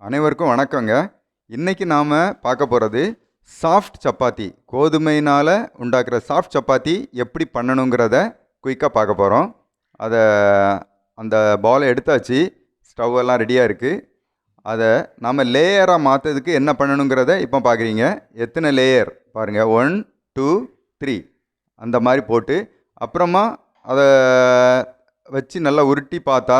அனைவருக்கும் வணக்கங்க. இன்னைக்கு நாம் பார்க்க போகிறது சாஃப்ட் சப்பாத்தி. கோதுமையினால் உண்டாக்குற சாஃப்ட் சப்பாத்தி எப்படி பண்ணணுங்கிறத குயிக்காக பார்க்க போகிறோம். அதை அந்த பாலை எடுத்தாச்சு, ஸ்டவ் எல்லாம் ரெடியாக இருக்குது. அதை நாம் லேயராக மாற்றுறதுக்கு என்ன பண்ணணுங்கிறத இப்போ பார்க்குறீங்க. எத்தனை லேயர் பாருங்கள், 1 2 3 அந்த மாதிரி போட்டு அப்புறமா அதை வச்சு நல்லா உருட்டி பார்த்தா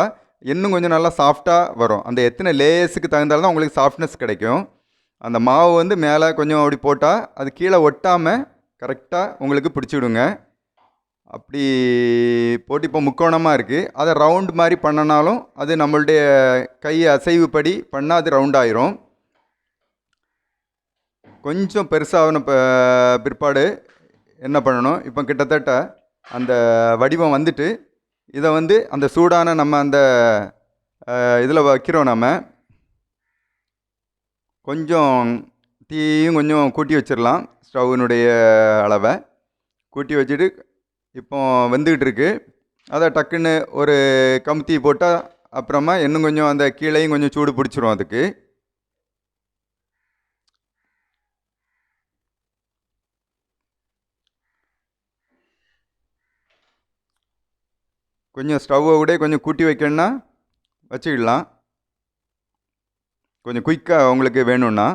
இன்னும் கொஞ்சம் நல்லா சாஃப்டாக வரும். அந்த எத்தனை லேயர்ஸுக்கு தகுந்தாலும் தான் உங்களுக்கு சாஃப்ட்னஸ் கிடைக்கும். அந்த மாவு வந்து மேலே கொஞ்சம் அப்படி போட்டால் அது கீழே ஒட்டாமல் கரெக்டாக உங்களுக்கு பிடிச்சிவிடுங்க. அப்படி போட்டு இப்போ முக்கோணமாக இருக்குது. அதை ரவுண்ட் மாதிரி பண்ணினாலும் அது நம்மளுடைய கை அசைவுப்படி பண்ணால் அது ரவுண்ட் ஆயிரும். கொஞ்சம் பெருசாகின பிற்பாடு என்ன பண்ணணும், இப்போ கிட்டத்தட்ட அந்த வடிவம் வந்துட்டு இதை வந்து அந்த சூடான நம்ம அந்த இதில் வைக்கிறோம். நம்ம கொஞ்சம் தீயும் கொஞ்சம் கூட்டி வச்சிடலாம். ஸ்டவ்னுடைய அளவை கூட்டி வச்சுட்டு இப்போ வெந்துக்கிட்டு இருக்கு. அதை டக்குன்னு ஒரு கமுத்தி போட்டால் அப்புறமா இன்னும் கொஞ்சம் அந்த கீழையும் கொஞ்சம் சூடு பிடிச்சிரும். அதுக்கு கொஞ்சம் ஸ்டவ்வை விட கொஞ்சம் கூட்டி வைக்கணுன்னா வச்சுக்கிடலாம். கொஞ்சம் குயிக்காக உங்களுக்கு வேணும்னா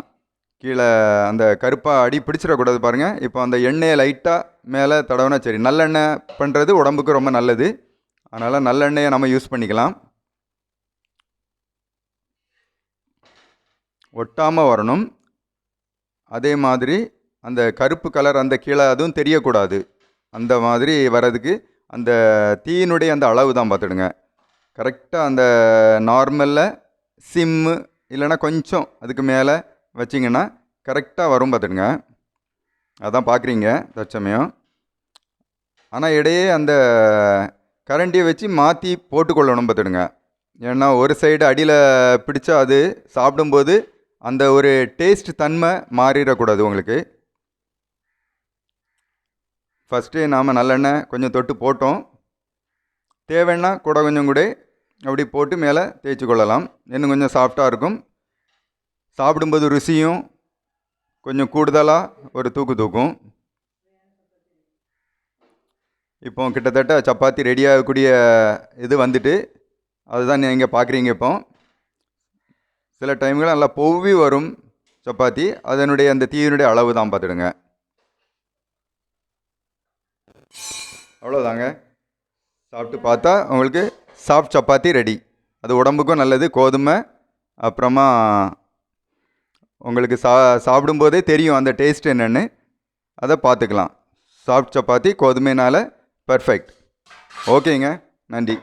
கீழே அந்த கருப்பாக அடி பிடிச்சிடக்கூடாது பாருங்கள். இப்போ அந்த எண்ணெயை லைட்டாக மேலே தடவைனா சரி. நல்லெண்ணெய் பண்ணுறது உடம்புக்கு ரொம்ப நல்லது, அதனால் நல்லெண்ணெயை நம்ம யூஸ் பண்ணிக்கலாம். ஒட்டாமல் வரணும். அதே மாதிரி அந்த கருப்பு கலர் அந்த கீழே அதுவும் தெரியக்கூடாது. அந்த மாதிரி வர்றதுக்கு அந்த தீயினுடைய அந்த அளவு தான் பார்த்துடுங்க. கரெக்டாக அந்த நார்மலில் சிம்மு இல்லைன்னா கொஞ்சம் அதுக்கு மேலே வச்சிங்கன்னா கரெக்டாக வரும் பார்த்துடுங்க. அதான் பார்க்குறீங்க தற்சமயம். ஆனால் இடையே அந்த கரண்டியை வச்சு மாற்றி போட்டுக்கொள்ளணும் பார்த்துடுங்க. ஏன்னா ஒரு சைடு அடியில் பிடிச்சா அது சாப்பிடும்போது அந்த ஒரு டேஸ்ட் தன்மை மாறிடக்கூடாது உங்களுக்கு. ஃபஸ்ட்டு நாம் நல்லெண்ணெய் கொஞ்சம் தொட்டு போட்டோம். தேவைன்னா கூட கொஞ்சம் கூட அப்படி போட்டு மேலே தேய்ச்சி கொள்ளலாம். இன்னும் கொஞ்சம் சாஃப்டாக இருக்கும். சாப்பிடும்போது ருசியும் கொஞ்சம் கூடுதலாக ஒரு தூக்கும். இப்போ கிட்டத்தட்ட சப்பாத்தி ரெடியாகக்கூடிய இது வந்துட்டு அதுதான் நீங்கள் பார்க்குறீங்க. இப்போ சில டைம்கள் நல்லா பொவ்வி வரும் சப்பாத்தி. அதனுடைய அந்த தீயினுடைய அளவு தான் பார்த்துடுங்க. அவ்வளோதாங்க. சாப்பிட்டு பார்த்தா உங்களுக்கு சாஃப்ட் சப்பாத்தி ரெடி. அது உடம்புக்கும் நல்லது, கோதுமை. அப்புறமா உங்களுக்கு சாப்பிடும்போதே தெரியும் அந்த டேஸ்ட் என்னென்னு. அதை பார்த்துக்கலாம். சாஃப்ட் சப்பாத்தி கோதுமைனால் பர்ஃபெக்ட். ஓகேங்க, நன்றி.